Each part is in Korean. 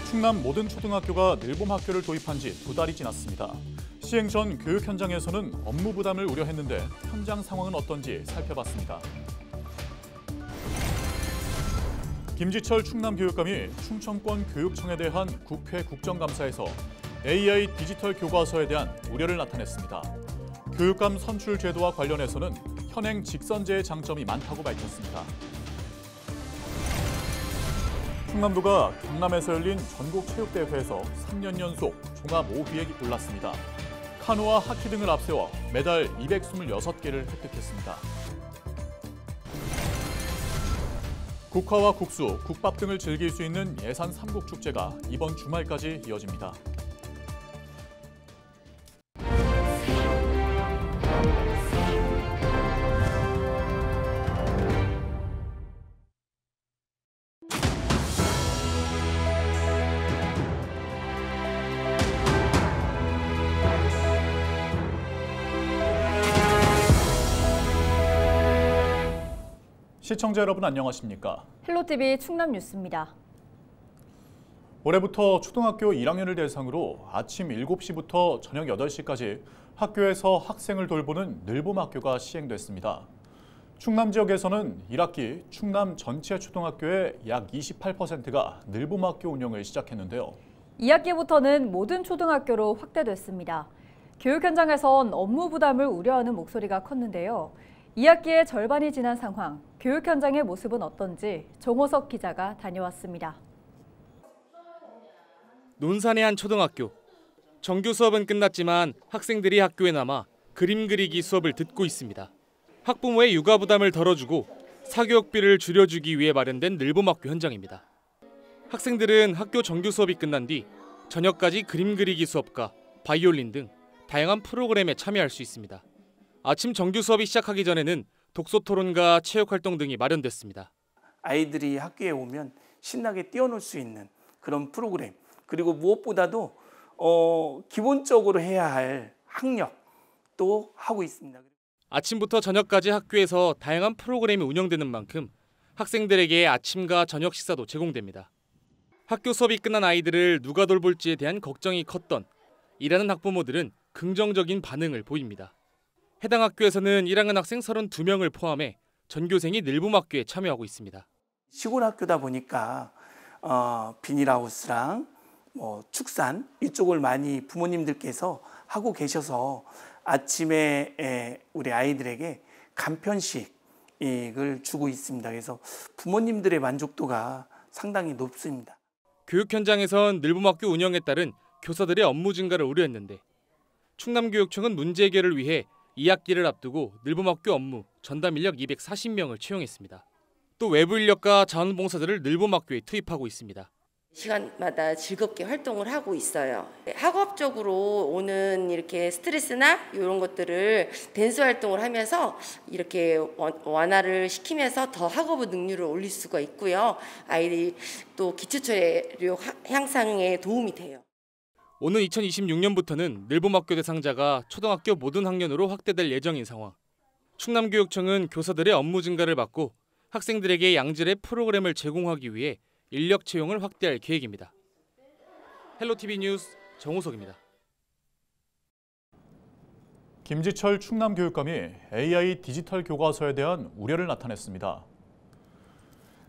충남 모든 초등학교가 늘봄학교를 도입한 지 2달이 지났습니다. 시행 전 교육 현장에서는 업무 부담을 우려했는데 현장 상황은 어떤지 살펴봤습니다. 김지철 충남교육감이 충청권 교육청에 대한 국회 국정감사에서 AI 디지털 교과서에 대한 우려를 나타냈습니다. 교육감 선출 제도와 관련해서는 현행 직선제의 장점이 많다고 밝혔습니다. 충남도가 경남에서 열린 전국체육대회에서 3년 연속 종합 5위에 올랐습니다. 카누와 하키 등을 앞세워 메달 226개를 획득했습니다. 국화와 국수, 국밥 등을 즐길 수 있는 예산 삼국축제가 이번 주말까지 이어집니다. 시청자 여러분 안녕하십니까? 헬로티비 충남 뉴스입니다. 올해부터 초등학교 1학년을 대상으로 아침 7시부터 저녁 8시까지 학교에서 학생을 돌보는 늘봄학교가 시행됐습니다. 충남 지역에서는 1학기 충남 전체 초등학교의 약 28%가 늘봄학교 운영을 시작했는데요. 2학기부터는 모든 초등학교로 확대됐습니다. 교육 현장에선 업무 부담을 우려하는 목소리가 컸는데요. 2학기의 절반이 지난 상황, 교육 현장의 모습은 어떤지 정호석 기자가 다녀왔습니다. 논산의 한 초등학교. 정규 수업은 끝났지만 학생들이 학교에 남아 그림 그리기 수업을 듣고 있습니다. 학부모의 육아 부담을 덜어주고 사교육비를 줄여주기 위해 마련된 늘봄학교 현장입니다. 학생들은 학교 정규 수업이 끝난 뒤 저녁까지 그림 그리기 수업과 바이올린 등 다양한 프로그램에 참여할 수 있습니다. 아침 정규 수업이 시작하기 전에는 독서 토론과 체육 활동 등이 마련됐습니다. 아이들이 학교에 오면 신나게 뛰어놀 수 있는 그런 프로그램, 그리고 무엇보다도 기본적으로 해야 할 학력도 하고 있습니다. 아침부터 저녁까지 학교에서 다양한 프로그램이 운영되는 만큼 학생들에게 아침과 저녁 식사도 제공됩니다. 학교 수업이 끝난 아이들을 누가 돌볼지에 대한 걱정이 컸던 일하는 학부모들은 긍정적인 반응을 보입니다. 해당 학교에서는 1학년 학생 32명을 포함해 전교생이 늘봄학교에 참여하고 있습니다. 시골 학교다 보니까 비닐하우스랑 축산 이쪽을 많이 부모님들께서 하고 계셔서 아침에 우리 아이들에게 간편식을 주고 있습니다. 그래서 부모님들의 만족도가 상당히 높습니다. 교육 현장에선 늘봄학교 운영에 따른 교사들의 업무 증가를 우려했는데 충남교육청은 문제 해결을 위해 2학기를 앞두고 늘봄학교 업무 전담 인력 240명을 채용했습니다. 또 외부 인력과 자원봉사자를 늘봄학교에 투입하고 있습니다. 시간마다 즐겁게 활동을 하고 있어요. 학업적으로 오는 이렇게 스트레스나 이런 것들을 댄스 활동을 하면서 이렇게 완화를 시키면서 더 학업 능률을 올릴 수가 있고요. 아이들이 또 기초체력 향상에 도움이 돼요. 오는 2026년부터는 늘봄학교 대상자가 초등학교 모든 학년으로 확대될 예정인 상황. 충남교육청은 교사들의 업무 증가를 막고 학생들에게 양질의 프로그램을 제공하기 위해 인력 채용을 확대할 계획입니다. 헬로티비 뉴스 정호석입니다. 김지철 충남교육감이 AI 디지털 교과서에 대한 우려를 나타냈습니다.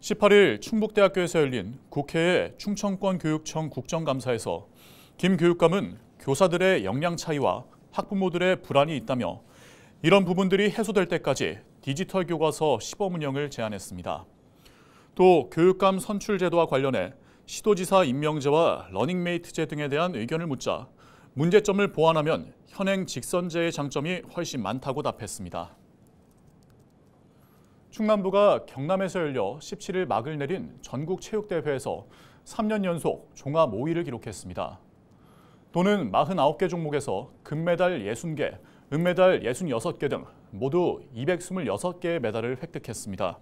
18일 충북대학교에서 열린 국회의 충청권교육청 국정감사에서 김 교육감은 교사들의 역량 차이와 학부모들의 불안이 있다며 이런 부분들이 해소될 때까지 디지털 교과서 시범 운영을 제안했습니다. 또 교육감 선출 제도와 관련해 시도지사 임명제와 러닝메이트제 등에 대한 의견을 묻자 문제점을 보완하면 현행 직선제의 장점이 훨씬 많다고 답했습니다. 충남도가 경남에서 열려 17일 막을 내린 전국체육대회에서 3년 연속 종합 5위를 기록했습니다. 도는 49개 종목에서 금메달 60개, 은메달 66개 등 모두 226개의 메달을 획득했습니다.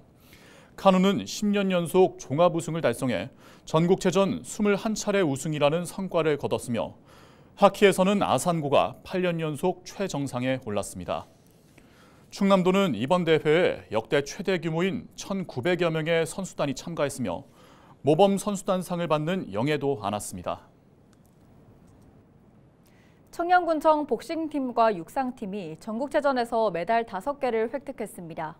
카누는 10년 연속 종합 우승을 달성해 전국체전 21차례 우승이라는 성과를 거뒀으며 하키에서는 아산고가 8년 연속 최정상에 올랐습니다. 충남도는 이번 대회에 역대 최대 규모인 1,900여 명의 선수단이 참가했으며 모범 선수단상을 받는 영예도 안았습니다. 청양군청 복싱팀과 육상팀이 전국체전에서 메달 5개를 획득했습니다.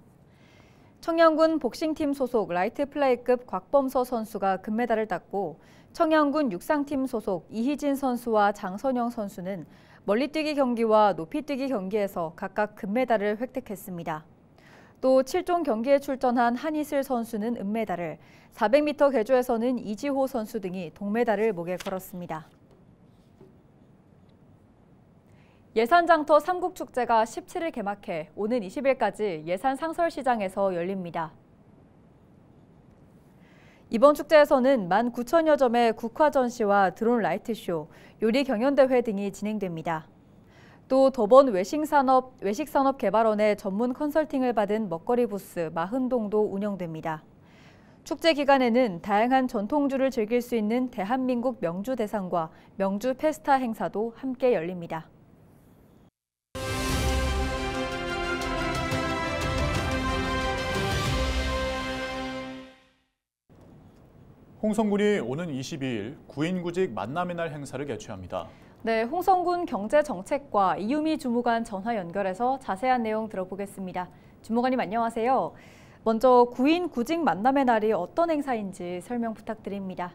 청양군 복싱팀 소속 라이트 플라이급 곽범서 선수가 금메달을 땄고 청양군 육상팀 소속 이희진 선수와 장선영 선수는 멀리뛰기 경기와 높이뛰기 경기에서 각각 금메달을 획득했습니다. 또 7종 경기에 출전한 한이슬 선수는 은메달을, 400m 계주에서는 이지호 선수 등이 동메달을 목에 걸었습니다. 예산장터 삼국축제가 17일 개막해 오는 20일까지 예산 상설시장에서 열립니다. 이번 축제에서는 19,000여 점의 국화 전시와 드론 라이트쇼, 요리 경연대회 등이 진행됩니다. 또 더번 외식산업개발원의 전문 컨설팅을 받은 먹거리 부스 40동도 운영됩니다. 축제 기간에는 다양한 전통주를 즐길 수 있는 대한민국 명주 대상과 명주 페스타 행사도 함께 열립니다. 홍성군이 오는 22일 구인구직 만남의 날 행사를 개최합니다. 네, 홍성군 경제정책과 이유미 주무관 전화 연결해서 자세한 내용 들어보겠습니다. 주무관님 안녕하세요. 먼저 구인구직 만남의 날이 어떤 행사인지 설명 부탁드립니다.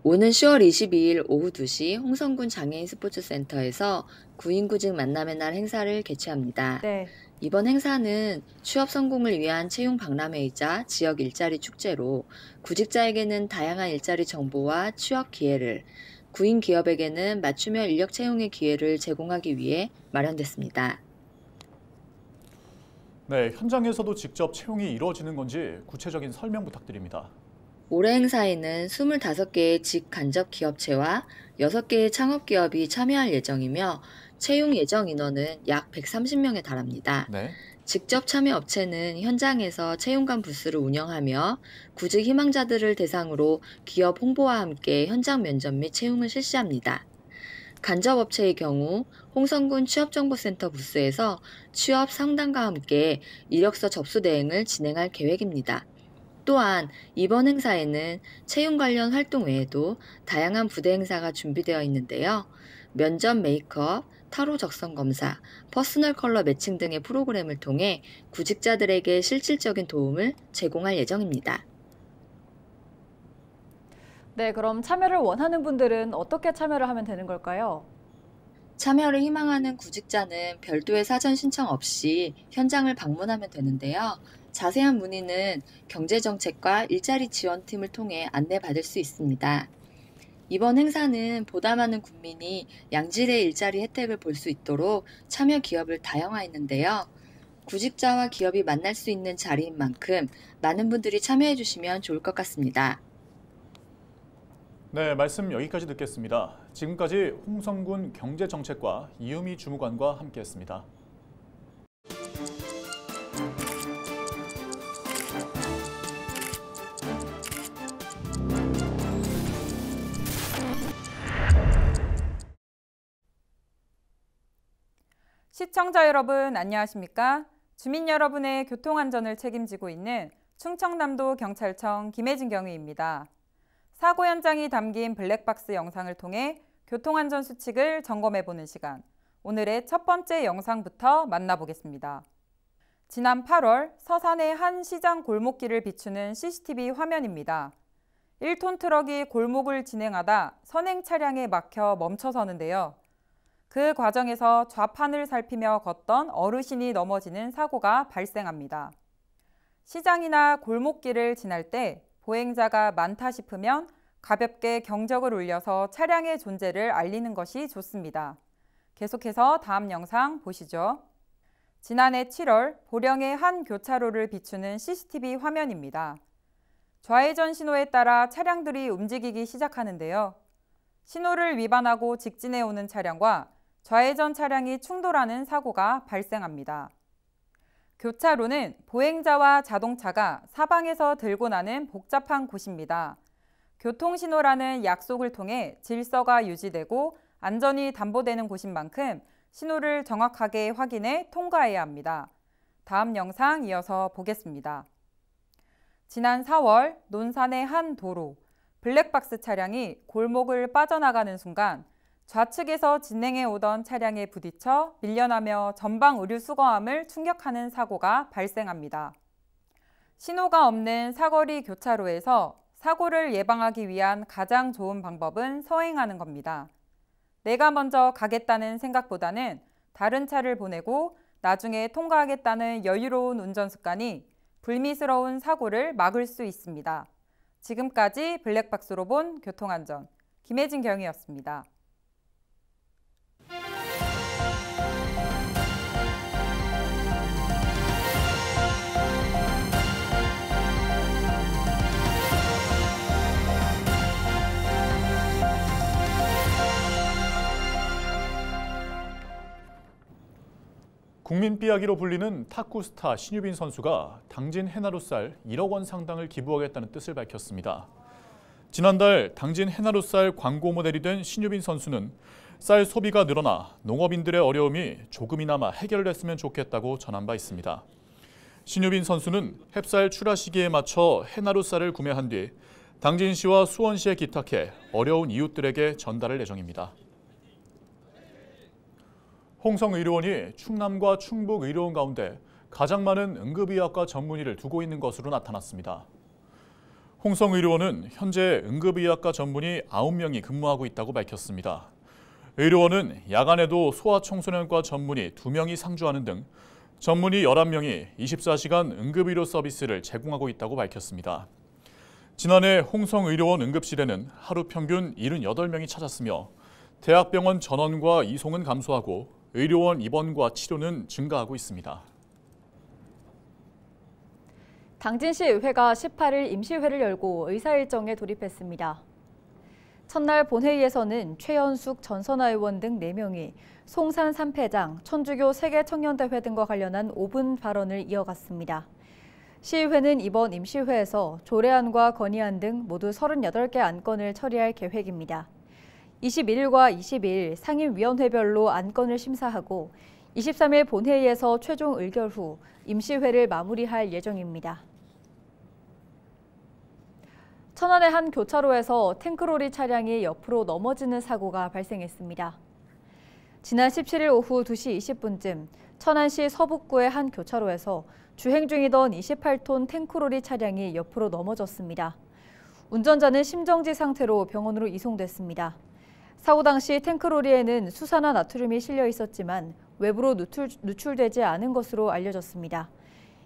오는 10월 22일 오후 2시 홍성군 장애인 스포츠센터에서 구인구직 만남의 날 행사를 개최합니다. 네. 이번 행사는 취업 성공을 위한 채용 박람회이자 지역 일자리 축제로 구직자에게는 다양한 일자리 정보와 취업 기회를, 구인 기업에게는 맞춤형 인력 채용의 기회를 제공하기 위해 마련됐습니다. 네, 현장에서도 직접 채용이 이루어지는 건지 구체적인 설명 부탁드립니다. 올해 행사에는 25개의 직간접 기업체와 6개의 창업기업이 참여할 예정이며 채용 예정 인원은 약 130명에 달합니다. 네. 직접 참여 업체는 현장에서 채용관 부스를 운영하며 구직 희망자들을 대상으로 기업 홍보와 함께 현장 면접 및 채용을 실시합니다. 간접 업체의 경우 홍성군 취업정보센터 부스에서 취업 상담과 함께 이력서 접수 대행을 진행할 계획입니다. 또한 이번 행사에는 채용 관련 활동 외에도 다양한 부대 행사가 준비되어 있는데요. 면접 메이크업, 타로 적성 검사, 퍼스널 컬러 매칭 등의 프로그램을 통해 구직자들에게 실질적인 도움을 제공할 예정입니다. 네, 그럼 참여를 원하는 분들은 어떻게 참여를 하면 되는 걸까요? 참여를 희망하는 구직자는 별도의 사전 신청 없이 현장을 방문하면 되는데요. 자세한 문의는 경제정책과 일자리 지원팀을 통해 안내받을 수 있습니다. 이번 행사는 보다 많은 국민이 양질의 일자리 혜택을 볼 수 있도록 참여 기업을 다양화했는데요. 구직자와 기업이 만날 수 있는 자리인 만큼 많은 분들이 참여해 주시면 좋을 것 같습니다. 네, 말씀 여기까지 듣겠습니다. 지금까지 홍성군 경제정책과 이유미 주무관과 함께했습니다. 시청자 여러분 안녕하십니까? 주민 여러분의 교통안전을 책임지고 있는 충청남도 경찰청 김혜진 경위입니다. 사고 현장이 담긴 블랙박스 영상을 통해 교통안전 수칙을 점검해보는 시간, 오늘의 첫 번째 영상부터 만나보겠습니다. 지난 8월 서산의 한 시장 골목길을 비추는 CCTV 화면입니다. 1톤 트럭이 골목을 진행하다 선행 차량에 막혀 멈춰서는데요. 그 과정에서 좌판을 살피며 걷던 어르신이 넘어지는 사고가 발생합니다. 시장이나 골목길을 지날 때 보행자가 많다 싶으면 가볍게 경적을 울려서 차량의 존재를 알리는 것이 좋습니다. 계속해서 다음 영상 보시죠. 지난해 7월 보령의 한 교차로를 비추는 CCTV 화면입니다. 좌회전 신호에 따라 차량들이 움직이기 시작하는데요. 신호를 위반하고 직진해 오는 차량과 좌회전 차량이 충돌하는 사고가 발생합니다. 교차로는 보행자와 자동차가 사방에서 들고 나는 복잡한 곳입니다. 교통신호라는 약속을 통해 질서가 유지되고 안전이 담보되는 곳인 만큼 신호를 정확하게 확인해 통과해야 합니다. 다음 영상 이어서 보겠습니다. 지난 4월 논산의 한 도로, 블랙박스 차량이 골목을 빠져나가는 순간 좌측에서 진행해 오던 차량에 부딪혀 밀려나며 전방 의류 수거함을 충격하는 사고가 발생합니다. 신호가 없는 사거리 교차로에서 사고를 예방하기 위한 가장 좋은 방법은 서행하는 겁니다. 내가 먼저 가겠다는 생각보다는 다른 차를 보내고 나중에 통과하겠다는 여유로운 운전 습관이 불미스러운 사고를 막을 수 있습니다. 지금까지 블랙박스로 본 교통안전, 김혜진 경위였습니다. 국민 삐약이로 불리는 탁구 스타 신유빈 선수가 당진 해나루쌀 1억 원 상당을 기부하겠다는 뜻을 밝혔습니다. 지난달 당진 해나루쌀 광고 모델이 된 신유빈 선수는 쌀 소비가 늘어나 농업인들의 어려움이 조금이나마 해결됐으면 좋겠다고 전한 바 있습니다. 신유빈 선수는 햅쌀 출하 시기에 맞춰 해나루쌀을 구매한 뒤 당진시와 수원시에 기탁해 어려운 이웃들에게 전달할 예정입니다. 홍성의료원이 충남과 충북 의료원 가운데 가장 많은 응급의학과 전문의를 두고 있는 것으로 나타났습니다. 홍성의료원은 현재 응급의학과 전문의 9명이 근무하고 있다고 밝혔습니다. 의료원은 야간에도 소아청소년과 전문의 2명이 상주하는 등 전문의 11명이 24시간 응급의료 서비스를 제공하고 있다고 밝혔습니다. 지난해 홍성의료원 응급실에는 하루 평균 78명이 찾았으며 대학병원 전원과 이송은 감소하고 의료원 입원과 치료는 증가하고 있습니다. 당진시의회가 18일 임시회를 열고 의사 일정에 돌입했습니다. 첫날 본회의에서는 최연숙 전선화 의원 등 4명이 송산 3패장, 천주교 세계청년대회 등과 관련한 5분 발언을 이어갔습니다. 시의회는 이번 임시회에서 조례안과 건의안 등 모두 38개 안건을 처리할 계획입니다. 21일과 22일 상임위원회별로 안건을 심사하고 23일 본회의에서 최종 의결 후 임시회를 마무리할 예정입니다. 천안의 한 교차로에서 탱크로리 차량이 옆으로 넘어지는 사고가 발생했습니다. 지난 17일 오후 2시 20분쯤 천안시 서북구의 한 교차로에서 주행 중이던 28톤 탱크로리 차량이 옆으로 넘어졌습니다. 운전자는 심정지 상태로 병원으로 이송됐습니다. 사고 당시 탱크로리에는 수산화 나트륨이 실려 있었지만 외부로 누출되지 않은 것으로 알려졌습니다.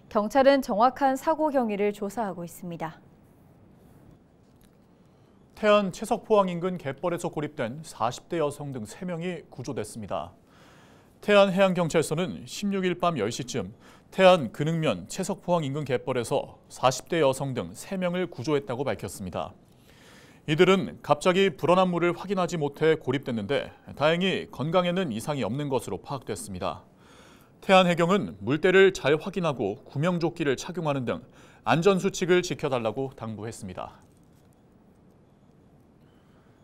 경찰은 정확한 사고 경위를 조사하고 있습니다. 태안 채석포항 인근 갯벌에서 고립된 40대 여성 등 3명이 구조됐습니다. 태안해양경찰서는 16일 밤 10시쯤 태안 근흥면 채석포항 인근 갯벌에서 40대 여성 등 3명을 구조했다고 밝혔습니다. 이들은 갑자기 불어난 물을 확인하지 못해 고립됐는데 다행히 건강에는 이상이 없는 것으로 파악됐습니다. 태안해경은 물때를 잘 확인하고 구명조끼를 착용하는 등 안전수칙을 지켜달라고 당부했습니다.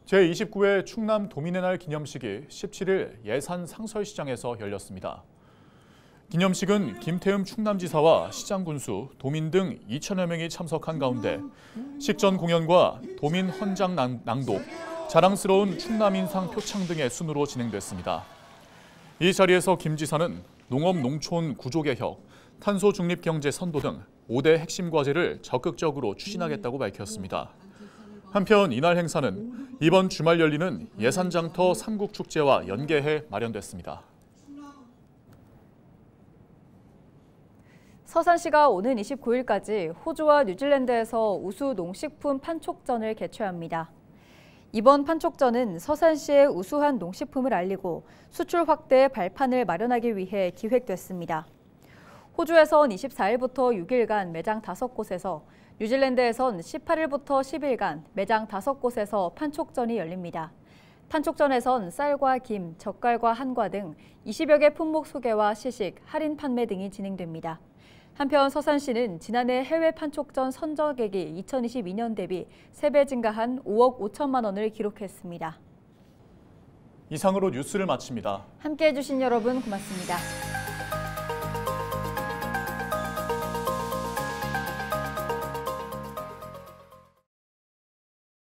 제29회 충남 도민의 날 기념식이 17일 예산 상설시장에서 열렸습니다. 기념식은 김태흠 충남지사와 시장 군수, 도민 등 2천여 명이 참석한 가운데 식전 공연과 도민 헌장 낭독, 자랑스러운 충남인상 표창 등의 순으로 진행됐습니다. 이 자리에서 김 지사는 농업 농촌 구조개혁, 탄소 중립 경제 선도 등 5대 핵심 과제를 적극적으로 추진하겠다고 밝혔습니다. 한편 이날 행사는 이번 주말 열리는 예산장터 삼국축제와 연계해 마련됐습니다. 서산시가 오는 29일까지 호주와 뉴질랜드에서 우수 농식품 판촉전을 개최합니다. 이번 판촉전은 서산시의 우수한 농식품을 알리고 수출 확대의 발판을 마련하기 위해 기획됐습니다. 호주에선 24일부터 6일간 매장 5곳에서, 뉴질랜드에선 18일부터 10일간 매장 5곳에서 판촉전이 열립니다. 판촉전에선 쌀과 김, 젓갈과 한과 등 20여 개 품목 소개와 시식, 할인 판매 등이 진행됩니다. 한편 서산시는 지난해 해외 판촉전 선적액이 2022년 대비 3배 증가한 5억 5천만 원을 기록했습니다. 이상으로 뉴스를 마칩니다. 함께해 주신 여러분 고맙습니다.